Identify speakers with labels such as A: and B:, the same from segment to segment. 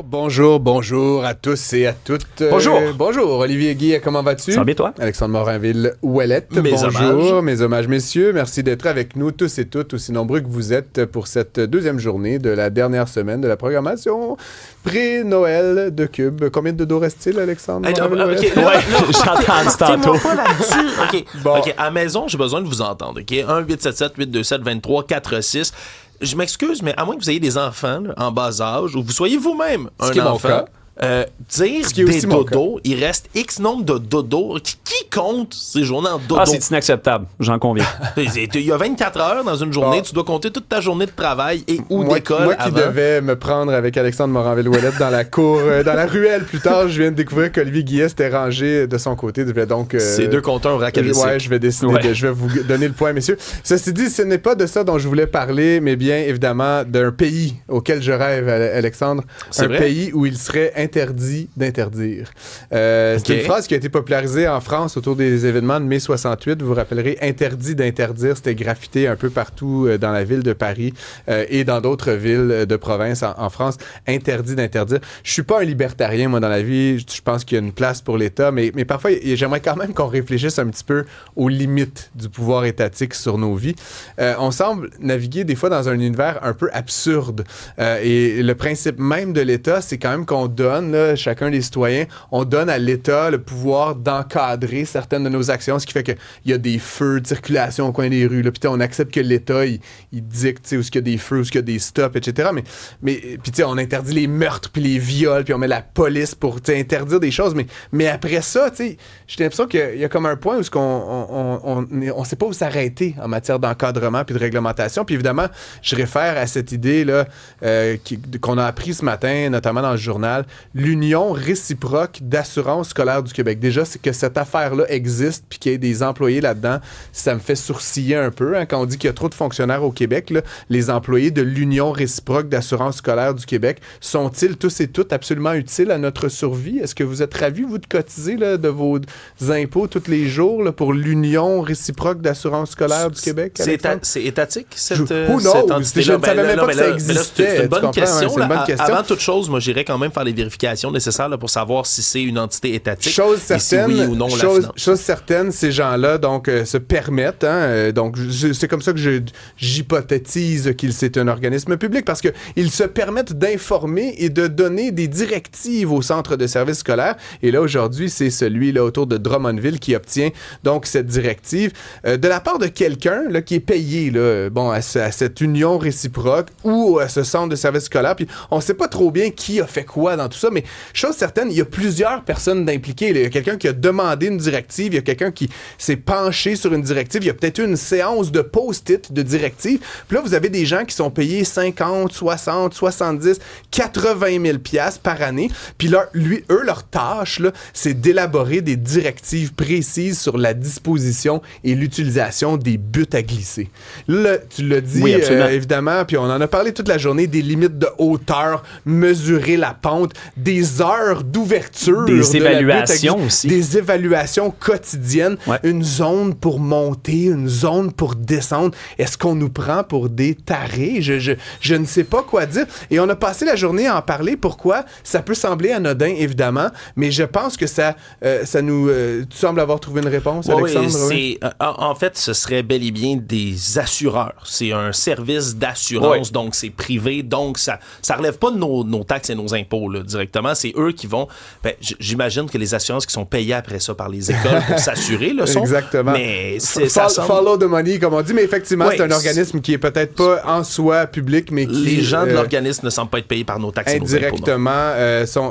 A: Bonjour à tous et à toutes. Bonjour, Olivier Guy, comment vas-tu?
B: Ça va bien, toi?
A: Alexandre Morinville-Ouellette, mes hommages, messieurs. Merci d'être avec nous tous et toutes, aussi nombreux que vous êtes, pour cette deuxième journée de la dernière semaine de la programmation pré-Noël de Cube. Combien de dodo reste-t-il, Alexandre?
B: J'entends tantôt.
C: T'es-moi pas là-dessus. OK, à la maison, j'ai besoin de vous entendre. OK? 1-877-827-2346. Je m'excuse, mais à moins que vous ayez des enfants là, en bas âge ou vous soyez vous-même un enfant, dire des dodos, il reste X nombre de dodos. Qui compte ces journées en dodo?
B: Ah, c'est inacceptable, j'en conviens.
C: Il y a 24 heures dans une journée, tu dois compter toute ta journée de travail et ou d'école
A: Moi qui devais me prendre avec Alexandre Morinville-Ouellette dans la cour, dans la ruelle plus tard, je viens de découvrir qu'Olivier Guillet s'était rangé de son côté. Donc,
C: ces deux compteurs raccablissés.
A: Ouais, je vais décider je vais vous donner le point, messieurs. Ceci dit, ce n'est pas de ça dont je voulais parler, mais bien évidemment d'un pays auquel je rêve, Alexandre. C'est vrai? Pays où il serait interdit d'interdire. C'est une phrase qui a été popularisée en France autour des événements de mai 68. Vous vous rappellerez, interdit d'interdire, c'était graffité un peu partout dans la ville de Paris et dans d'autres villes de province en France. Interdit d'interdire. Je suis pas un libertarien, moi, dans la vie. Je pense qu'il y a une place pour l'État, mais parfois, j'aimerais quand même qu'on réfléchisse un petit peu aux limites du pouvoir étatique sur nos vies. On semble naviguer des fois dans un univers un peu absurde. Et le principe même de l'État, c'est quand même qu'on donne, là, chacun des citoyens, on donne à l'État le pouvoir d'encadrer certaines de nos actions, ce qui fait qu'il y a des feux de circulation au coin des rues. Là, puis on accepte que l'État, il dicte où il y a des feux, où il y a des stops, etc. Mais puis on interdit les meurtres, puis les viols, puis on met la police pour interdire des choses. Mais après ça, j'ai l'impression qu'il y a comme un point où on sait pas où s'arrêter en matière d'encadrement puis de réglementation. Puis évidemment, je réfère à cette idée là qu'on a appris ce matin, notamment dans le journal, l'Union réciproque d'assurance scolaire du Québec. Déjà, c'est que cette affaire-là existe puis qu'il y ait des employés là-dedans, ça me fait sourciller un peu. Quand on dit qu'il y a trop de fonctionnaires au Québec, là, les employés de l'Union réciproque d'assurance scolaire du Québec, sont-ils tous et toutes absolument utiles à notre survie? Est-ce que vous êtes ravis, vous, de cotiser là, de vos impôts tous les jours là, pour l'Union réciproque d'assurance scolaire du Québec?
C: C'est étatique, cette
A: entité-là? Je ne savais même pas que ça existait.
C: C'est une bonne question. Avant toute chose, moi, j'irais quand même faire les vérifications nécessaires là, pour savoir si c'est une entité étatique.
A: Chose certaine,
C: si oui ou non
A: chose certaine, ces gens-là donc se permettent. Donc c'est comme ça que j'hypothétise qu'il c'est un organisme public parce que ils se permettent d'informer et de donner des directives au centre de services scolaires. Et là aujourd'hui, c'est celui là autour de Drummondville qui obtient donc cette directive de la part de quelqu'un là qui est payé là, à cette union réciproque ou à ce centre de services scolaires. Puis on sait pas trop bien qui a fait quoi dans tout ça, mais chose certaine, il y a plusieurs personnes impliquées. Il y a quelqu'un qui a demandé une directive, il y a quelqu'un qui s'est penché sur une directive, il y a peut-être eu une séance de post-it de directive. Puis là, vous avez des gens qui sont payés 50, 60, 70, 80 000 piastres par année. Puis là, leur tâche, là, c'est d'élaborer des directives précises sur la disposition et l'utilisation des buts à glisser. Là, tu l'as dit, oui, évidemment, puis on en a parlé toute la journée, des limites de hauteur, mesurer la pente, des heures d'ouverture,
B: des évaluations aussi.
A: Des évaluations quotidiennes, une zone pour monter, une zone pour descendre. Est-ce qu'on nous prend pour des tarés? Je ne sais pas quoi dire. Et on a passé la journée à en parler. Pourquoi? Ça peut sembler anodin, évidemment, mais je pense que ça nous... tu sembles avoir trouvé une réponse, Alexandre?
C: Oui, en fait, ce serait bel et bien des assureurs. C'est un service d'assurance, donc c'est privé, donc ça relève pas de nos taxes et nos impôts là, directement. C'est eux qui vont... j'imagine que les assurances qui sont payées après ça par les écoles pour s'assurer le sont.
A: Exactement.
C: Mais
A: follow the money, comme on dit, mais effectivement, c'est un organisme qui est peut-être pas en soi public, mais qui...
C: Les gens de l'organisme ne semblent pas être payés par nos taxes et nos impôts.
A: Indirectement,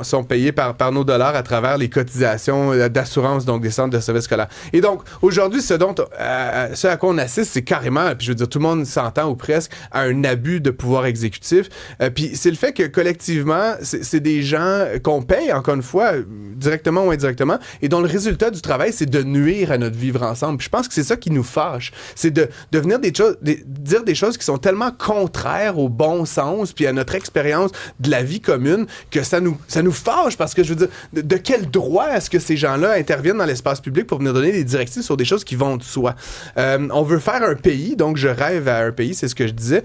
A: sont payés par nos dollars à travers les cotisations d'assurance, donc des centres de services scolaires. Et donc, aujourd'hui, ce à quoi on assiste, c'est carrément, puis je veux dire, tout le monde s'entend ou presque, à un abus de pouvoir exécutif. Puis c'est le fait que, collectivement, c'est des gens gens qu'on paye, encore une fois, directement ou indirectement, et dont le résultat du travail, c'est de nuire à notre vivre ensemble. Puis je pense que c'est ça qui nous fâche. C'est de venir dire des choses qui sont tellement contraires au bon sens puis à notre expérience de la vie commune que ça nous fâche parce que, je veux dire, de quel droit est-ce que ces gens-là interviennent dans l'espace public pour venir donner des directives sur des choses qui vont de soi? On veut faire un pays, donc je rêve à un pays, c'est ce que je disais,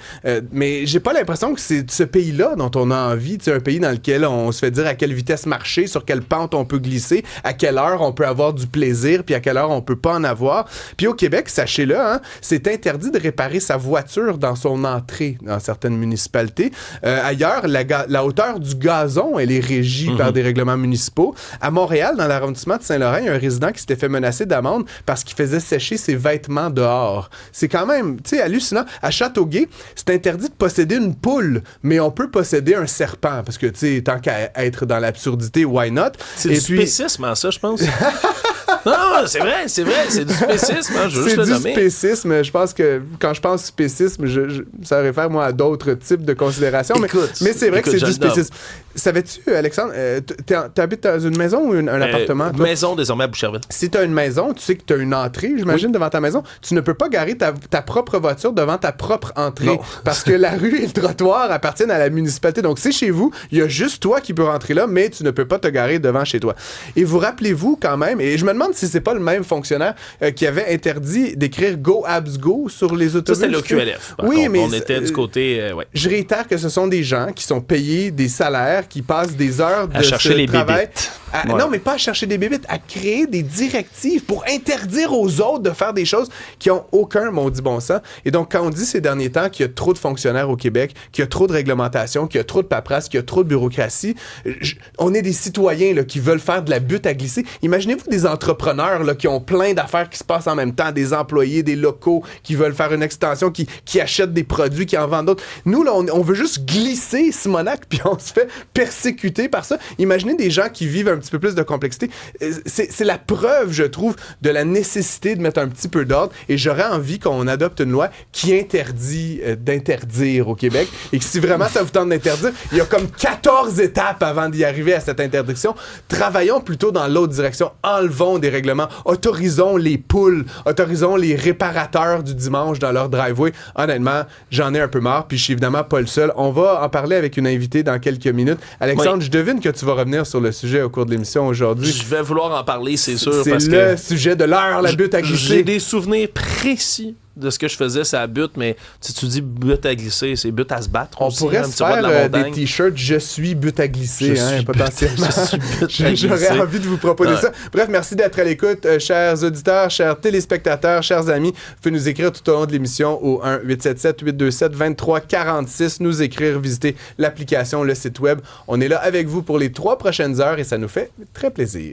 A: mais j'ai pas l'impression que c'est ce pays-là dont on a envie, un pays dans lequel on se fait dire à quelle vitesse marcher, sur quelle pente on peut glisser, à quelle heure on peut avoir du plaisir, puis à quelle heure on peut pas en avoir. Puis au Québec, sachez-le, c'est interdit de réparer sa voiture dans son entrée dans certaines municipalités. Ailleurs, la hauteur du gazon, elle est régie par des règlements municipaux. À Montréal, dans l'arrondissement de Saint-Laurent, il y a un résident qui s'était fait menacer d'amende parce qu'il faisait sécher ses vêtements dehors. C'est quand même, hallucinant. À Châteauguay, c'est interdit de posséder une poule, mais on peut posséder un serpent parce que, tant qu'à être dans l'absurdité, why not?
C: C'est du spécisme, ça, je pense. Non, c'est vrai, c'est du spécisme, je veux juste le nommer.
A: C'est du spécisme, je pense que quand je pense spécisme, ça réfère, moi, à d'autres types de considérations, mais c'est vrai que c'est du spécisme. Savais-tu, Alexandre, t'habites dans une maison ou un appartement? Toi?
C: Maison, désormais, à Boucherville.
A: Si t'as une maison, tu sais que t'as une entrée, j'imagine, devant ta maison, tu ne peux pas garer ta propre voiture devant ta propre entrée. Non. Parce que la rue et le trottoir appartiennent à la municipalité. Donc, c'est chez vous, il y a juste toi qui peux rentrer là, mais tu ne peux pas te garer devant chez toi. Et vous rappelez-vous quand même, et je me demande si c'est pas le même fonctionnaire qui avait interdit d'écrire Go Abs Go sur les autobus.
C: Ça, c'était l'OQLF.
A: Oui, mais
C: on était du côté...
A: Je réitère que ce sont des gens qui sont payés des salaires, qui passent des heures de
B: chercher les
A: travail.
B: Voilà.
A: Non, mais pas à chercher des bébites, à créer des directives pour interdire aux autres de faire des choses qui ont aucun maudit bon sens. Et donc, quand on dit ces derniers temps qu'il y a trop de fonctionnaires au Québec, qu'il y a trop de réglementation, qu'il y a trop de paperasse, qu'il y a trop de bureaucratie, on est des citoyens là, qui veulent faire de la butte à glisser. Imaginez-vous des entrepreneurs là, qui ont plein d'affaires qui se passent en même temps, des employés, des locaux qui veulent faire une extension, qui achètent des produits, qui en vendent d'autres. Nous, là, on veut juste glisser Simonac, puis on se fait persécuter par ça. Imaginez des gens qui vivent un petit peu plus de complexité. C'est la preuve, je trouve, de la nécessité de mettre un petit peu d'ordre, et j'aurais envie qu'on adopte une loi qui interdit d'interdire au Québec, et que si vraiment ça vous tente d'interdire, il y a comme 14 étapes avant d'y arriver à cette interdiction. Travaillons plutôt dans l'autre direction. Enlevons des règlements. Autorisons les poules. Autorisons les réparateurs du dimanche dans leur driveway. Honnêtement, j'en ai un peu marre, puis je suis évidemment pas le seul. On va en parler avec une invitée dans quelques minutes. Alexandre, je devine que tu vas revenir sur le sujet au cours de l'émission aujourd'hui.
C: Je vais vouloir en parler, c'est sûr.
A: C'est le sujet de l'heure, la butte à glisser.
C: J'ai des souvenirs précis de ce que je faisais, c'est la butte, mais si tu dis butte à glisser, c'est butte à se battre.
A: On
C: aussi,
A: pourrait se faire des t-shirts « Je suis butte à glisser », potentiellement. J'aurais envie de vous proposer ça. Bref, merci d'être à l'écoute, chers auditeurs, chers téléspectateurs, chers amis. Vous pouvez nous écrire tout au long de l'émission au 1-877-827-2346, nous écrire, visiter l'application, le site web. On est là avec vous pour les 3 prochaines heures et ça nous fait très plaisir.